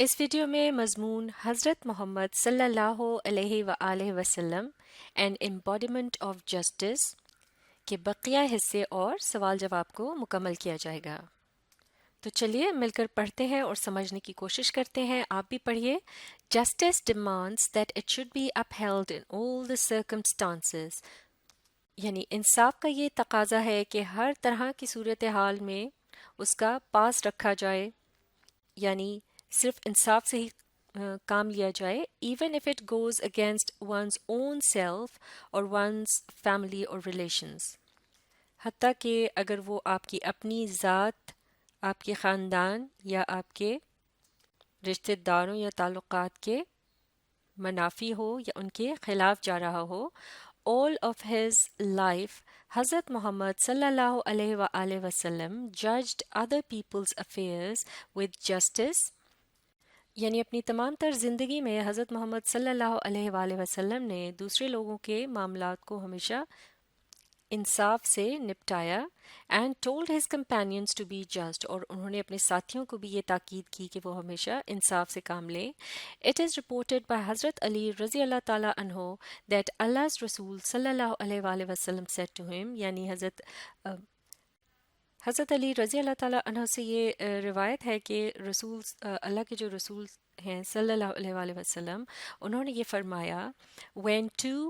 اس video میں مضمون حضرت محمد صلی اللہ علیہ وآلہ وسلم اینڈ ایمبوڈیمنٹ آف جسٹس کے بقیہ حصے اور سوال جواب کو مکمل کیا جائے گا۔ تو چلیے مل کر پڑھتے ہیں اور سمجھنے کی کوشش کرتے ہیں۔ آپ بھی پڑھیے۔ Justice demands that it should be upheld in all the circumstances، یعنی انصاف کا یہ تقاضا ہے کہ ہر طرح کی صورتحال میں اس کا پاس رکھا جائے، یعنی صرف انصاف سے ہی کام لیا جائے، even if it goes against one's own self اور ونز فیملی اور ریلیشنز، حتیٰ کہ اگر وہ آپ کی اپنی ذات، آپ کے خاندان یا آپ کے رشتہ داروں یا تعلقات کے منافی ہو یا ان کے خلاف جا رہا ہو۔ all of his life حضرت محمد صلی اللہ علیہ وآلہ وسلم judged other people's affairs with justice، یعنی اپنی تمام تر زندگی میں حضرت محمد صلی اللہ علیہ وآلہ وسلم نے دوسرے لوگوں کے معاملات کو ہمیشہ انصاف سے نپٹایا۔ And told his companions to be just, اور انہوں نے اپنے ساتھیوں کو بھی یہ تاکید کی کہ وہ ہمیشہ انصاف سے کام لیں۔ اٹ از رپورٹڈ بائی حضرت علی رضی اللہ تعالیٰ عنہ دیٹ Allah's رسول صلی اللہ علیہ وآلہ وسلم said to him، یعنی حضرت علی رضی اللہ تعالیٰ عنہ سے یہ روایت ہے کہ رسول اللہ کے جو رسول ہیں صلی اللہ علیہ وآلہ وسلم، انہوں نے یہ فرمایا when two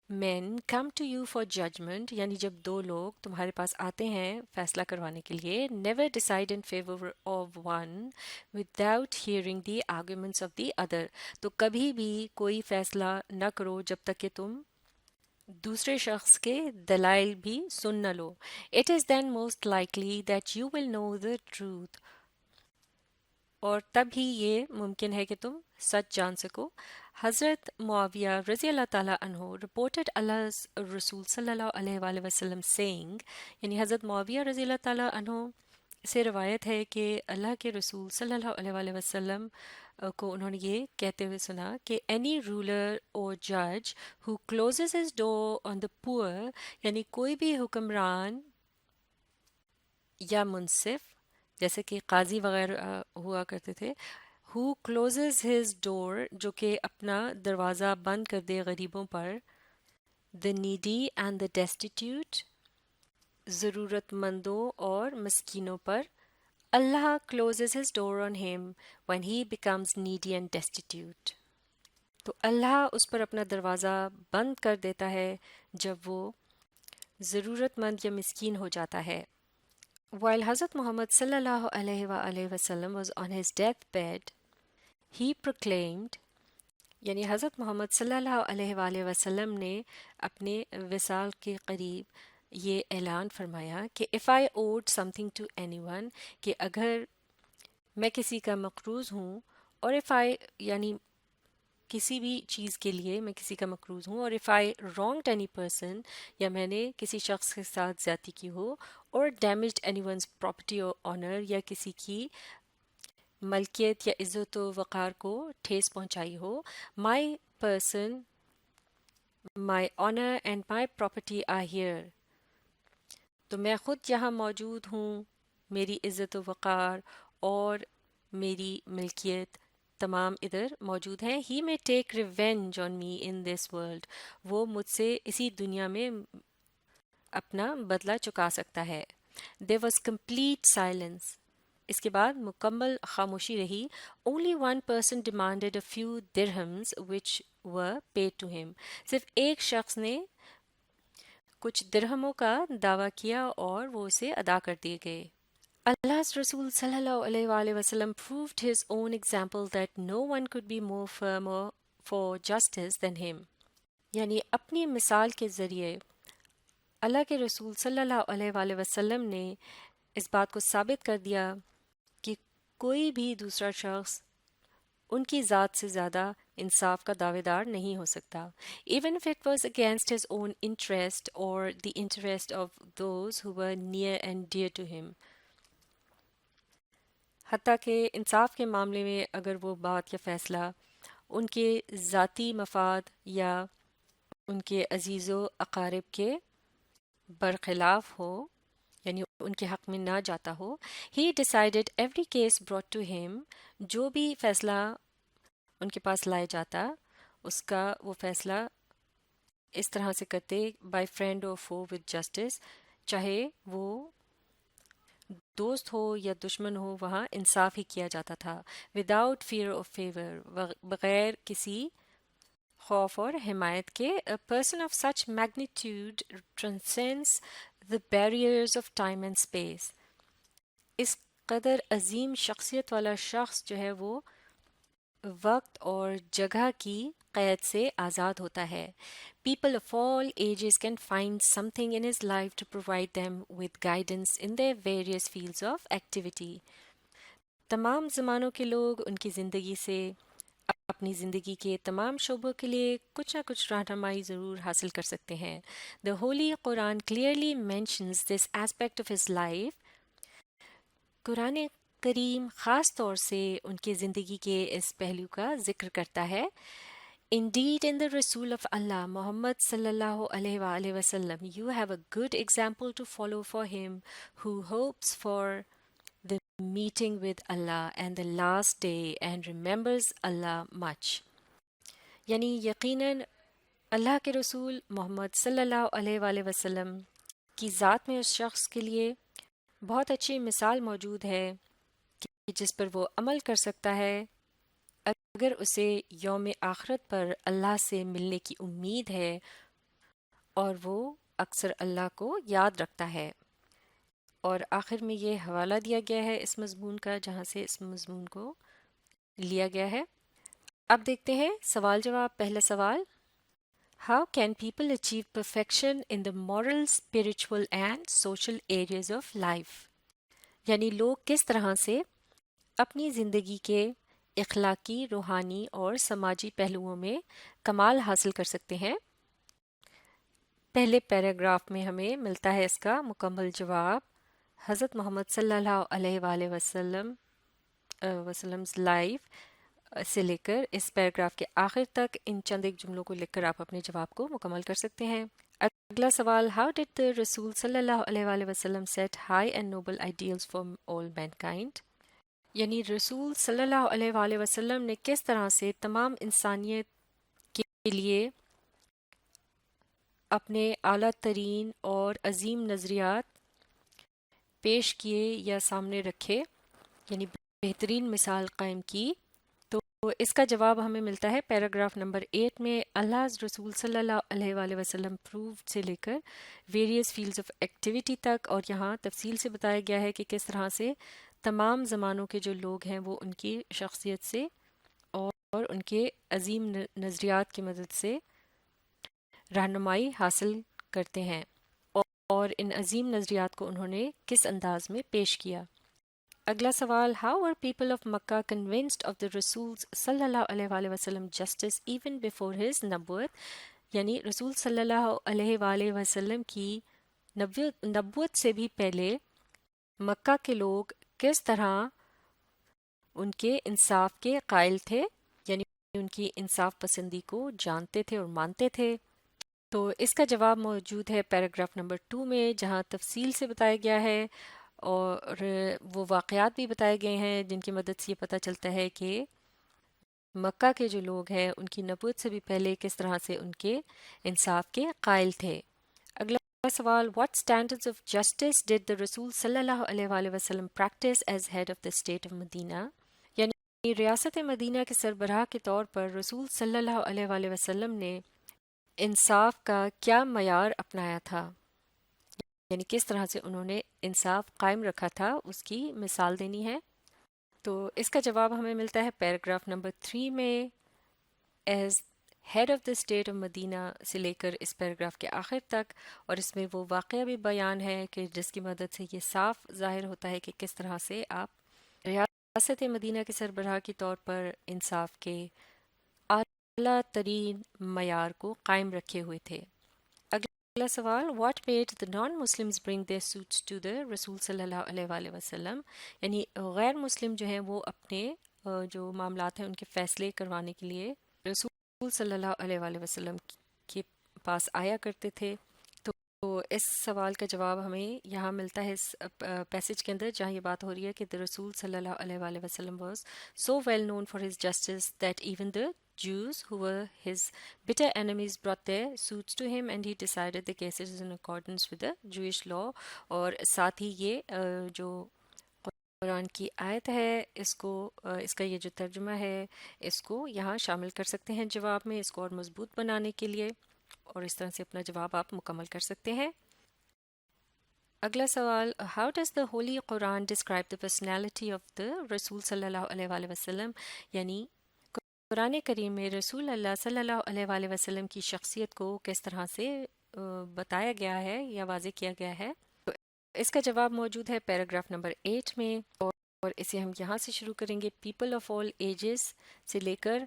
men come to you for judgment، یعنی جب دو لوگ تمہارے پاس آتے ہیں فیصلہ کروانے کے لیے، never decide in favor of one without hearing the arguments of the other، تو کبھی بھی کوئی فیصلہ نہ کرو جب تک کہ تم دوسرے شخص کے دلائل بھی سن نہ لو۔ It is then most likely that you will know the truth، اور تب ہی یہ ممکن ہے کہ تم سچ جان سکو۔ حضرت معاویہ رضی اللہ تعالیٰ عنہ reported Allah's رسول صلی اللہ علیہ وآلہ وسلم saying، یعنی حضرت معاویہ رضی اللہ تعالیٰ عنہ سے روایت ہے کہ اللہ کے رسول صلی اللہ علیہ وآلہ وسلم کو انہوں نے یہ کہتے ہوئے سنا کہ any ruler or judge who closes his door on the poor، یعنی کوئی بھی حکمران یا منصف جیسے کہ قاضی وغیرہ ہوا کرتے تھے، who closes his door، جو کہ اپنا دروازہ بند کر دے غریبوں پر، the needy and the destitute، ضرورت مندوں اور مسکینوں پر، اللہ closes his door on him when he becomes needy and destitute، تو اللہ اس پر اپنا دروازہ بند کر دیتا ہے جب وہ ضرورت مند یا مسکین ہو جاتا ہے۔ While Hazrat Muhammad sallallahu alaihi wa alayhi wasallam was on his deathbed، he proclaimed، یعنی حضرت محمد صلی اللہ علیہ وآلہ وسلم نے اپنے وصال کے قریب یہ اعلان فرمایا کہ if I owed something to anyone، کہ اگر میں کسی کا مقروض ہوں، اور if I، یعنی کسی بھی چیز کے لیے میں کسی کا مقروض ہوں، اور if I wronged any person، یا میں نے کسی شخص کے ساتھ زیادتی کی ہو، اور damaged anyone's property or honor، یا کسی کی ملکیت یا عزت و وقار کو ٹھیس پہنچائی ہو، my person، my honor and my property are here، تو میں خود یہاں موجود ہوں، میری عزت و وقار اور میری ملکیت تمام ادھر موجود ہیں۔ He may take revenge on me in this world، وہ مجھ سے اسی دنیا میں اپنا بدلہ چکا سکتا ہے۔ There was complete silence، اس کے بعد مکمل خاموشی رہی۔ Only one person demanded a few dirhams which were paid to him، صرف ایک شخص نے کچھ درہموں کا دعویٰ کیا اور وہ اسے ادا کر دیے گئے۔ Allah's رسول صلی اللہ علیہ وآلہ وسلم proved his own example that no one could be more firm for justice than him، یعنی اپنی مثال کے ذریعے اللہ کے رسول صلی اللہ علیہ وآلہ وسلم نے اس بات کو ثابت کر دیا کہ کوئی بھی دوسرا شخص ان کی ذات سے زیادہ انصاف کا دعوے دار نہیں ہو سکتا، even if it was against his own interest or the interest of those who were near and dear to him، حتیٰ کہ انصاف کے معاملے میں اگر وہ بات یا فیصلہ ان کے ذاتی مفاد یا ان کے عزیز و اقارب کے برخلاف ہو، یعنی ان کے حق میں نہ جاتا ہو. He decided every case brought to him, جو بھی فیصلہ ان کے پاس لایا جاتا اس کا وہ فیصلہ اس طرح سے کرتے بائی فرینڈ اور فو ود جسٹس، چاہے وہ دوست ہو یا دشمن ہو، وہاں انصاف ہی کیا جاتا تھا. وداؤٹ فیئر آف فیور، بغیر کسی خوف اور حمایت کے. A person of such magnitude transcends the barriers of time and space. اس قدر عظیم شخصیت والا شخص جو ہے وہ وقت اور جگہ کی قید سے آزاد ہوتا ہے. People of all ages can find something in his life to provide them with guidance in their various fields of activity. تمام زمانوں کے لوگ ان کی زندگی سے اپنی زندگی کے تمام شعبوں کے لیے کچھ نہ کچھ رہنمائی ضرور حاصل کر سکتے ہیں. The Holy Quran clearly mentions this aspect of his life. قرآن کریم خاص طور سے ان کی زندگی کے اس پہلو کا ذکر کرتا ہے. Indeed, in the Rasul of Allah, Muhammad sallallahu alaihi wa alihi wasallam, you have a good example to follow for him who hopes for the meeting with Allah and the last day and remembers Allah much. یعنی یقیناً اللہ کے رسول محمد صلی اللہ علیہ وآلہ وسلم کی ذات میں اس شخص کے لیے بہت اچھی مثال موجود ہے کہ جس پر وہ عمل کر سکتا ہے اگر اسے یوم آخرت پر اللہ سے ملنے کی امید ہے اور وہ اکثر اللہ کو یاد رکھتا ہے. اور آخر میں یہ حوالہ دیا گیا ہے اس مضمون کا جہاں سے اس مضمون کو لیا گیا ہے. اب دیکھتے ہیں سوال جواب. پہلا سوال، How can people achieve perfection in the moral, spiritual and social areas of life؟ یعنی لوگ کس طرح سے اپنی زندگی کے اخلاقی، روحانی اور سماجی پہلوؤں میں کمال حاصل کر سکتے ہیں؟ پہلے پیراگراف میں ہمیں ملتا ہے اس کا مکمل جواب. حضرت محمد صلی اللہ علیہ وآلہ وسلم لائف سے لے کر اس پیراگراف کے آخر تک ان چند ایک جملوں کو لکھ کر آپ اپنے جواب کو مکمل کر سکتے ہیں. اگلا سوال، ہاؤ ڈڈ the رسول صلی اللہ علیہ وآلہ وسلم set high and noble ideals for all mankind? یعنی رسول صلی اللہ علیہ وآلہ وسلم نے کس طرح سے تمام انسانیت کے لیے اپنے اعلیٰ ترین اور عظیم نظریات پیش کیے یا سامنے رکھے، یعنی بہترین مثال قائم کی؟ تو اس کا جواب ہمیں ملتا ہے پیراگراف نمبر 8 میں. اللہ رسول صلی اللہ علیہ وآلہ وسلم پروف سے لے کر ویریس فیلڈز آف ایکٹیویٹی تک، اور یہاں تفصیل سے بتایا گیا ہے کہ کس طرح سے تمام زمانوں کے جو لوگ ہیں وہ ان کی شخصیت سے اور ان کے عظیم نظریات کی مدد سے رہنمائی حاصل کرتے ہیں اور ان عظیم نظریات کو انہوں نے کس انداز میں پیش کیا. اگلا سوال، how are people of Mecca convinced of the رسول صلی اللہ علیہ وآلہ وسلم جسٹس ایون بیفور ہز نبوت؟ یعنی رسول صلی اللہ علیہ وآلہ وسلم کی نبوت سے بھی پہلے مکہ کے لوگ کس طرح ان کے انصاف کے قائل تھے، یعنی ان کی انصاف پسندی کو جانتے تھے اور مانتے تھے؟ تو اس کا جواب موجود ہے پیراگراف نمبر 2 میں، جہاں تفصیل سے بتایا گیا ہے اور وہ واقعات بھی بتائے گئے ہیں جن کی مدد سے یہ پتہ چلتا ہے کہ مکہ کے جو لوگ ہیں ان کی نبوت سے بھی پہلے کس طرح سے ان کے انصاف کے قائل تھے. اگلا سوال، what standards of justice did the رسول صلی اللہ علیہ وآلہ وسلم practice as head of the state of مدینہ؟ یعنی ریاست مدینہ کے سربراہ کے طور پر رسول صلی اللہ علیہ وآلہ وسلم نے انصاف کا کیا معیار اپنایا تھا، یعنی کس طرح سے انہوں نے انصاف قائم رکھا تھا، اس کی مثال دینی ہے. تو اس کا جواب ہمیں ملتا ہے پیراگراف نمبر 3 میں. As head of the state of Medina سے لے کر اس پیراگراف کے آخر تک، اور اس میں وہ واقعہ بھی بیان ہے کہ جس کی مدد سے یہ صاف ظاہر ہوتا ہے کہ کس طرح سے آپ ریاست مدینہ کے سربراہ کے طور پر انصاف کے اعلیٰ ترین معیار کو قائم رکھے ہوئے تھے. اگلا سوال، what made the non-Muslims bring their suits to the رسول صلی اللہ علیہ وآلہ وسلم؟ یعنی غیر مسلم جو ہیں وہ اپنے جو معاملات ہیں ان کے فیصلے کروانے کے لیے رسول صلی اللہ علیہ وآلہ وسلم کے پاس آیا کرتے تھے. تو اس سوال کا جواب ہمیں یہاں ملتا ہے اس پیسج کے اندر، جہاں یہ بات ہو رہی ہے کہ the رسول صلی اللہ علیہ وآلہ وسلم was so well known for his justice that even the Jews who were his bitter enemies brought their suits to him and he decided the cases in accordance with the Jewish law. اور ساتھ ہی یہ جو قرآن کی آیت ہے، اس کا یہ جو ترجمہ ہے اس کو یہاں شامل کر سکتے ہیں جواب میں، اس کو اور مضبوط بنانے کے لیے، اور اس طرح سے اپنا جواب آپ مکمل کر سکتے ہیں۔ اگلا سوال، how does the holy Quran describe the personality of the رسول صلی اللہ علیہ وآلہ وسلم، یعنی قرآن کریم میں رسول اللہ صلی اللہ علیہ وآلہ وسلم کی شخصیت کو کس طرح سے بتایا گیا ہے یا واضح کیا گیا ہے؟ تو اس کا جواب موجود ہے پیراگراف نمبر 8 میں، اور اسے ہم یہاں سے شروع کریں گے، پیپل آف آل ایجز سے لے کر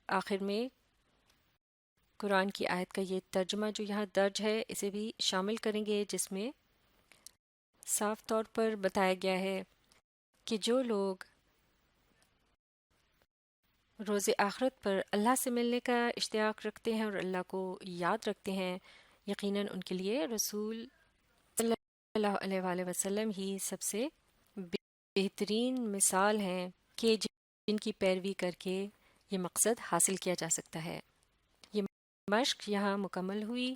آخر میں قرآن کی آیت کا یہ ترجمہ جو یہاں درج ہے اسے بھی شامل کریں گے، جس میں صاف طور پر بتایا گیا ہے کہ جو لوگ روز آخرت پر اللہ سے ملنے کا اشتیاق رکھتے ہیں اور اللہ کو یاد رکھتے ہیں، یقیناً ان کے لیے رسول صلی اللہ علیہ وآلہ وسلم ہی سب سے بہترین مثال ہیں کہ جن کی پیروی کر کے یہ مقصد حاصل کیا جا سکتا ہے۔ یہ مشق یہاں مکمل ہوئی۔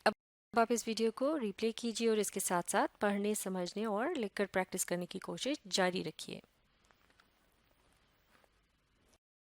اب آپ اس ویڈیو کو ری پلے کیجیے اور اس کے ساتھ ساتھ پڑھنے، سمجھنے اور لکھ کر پریکٹس کرنے کی کوشش جاری رکھیے۔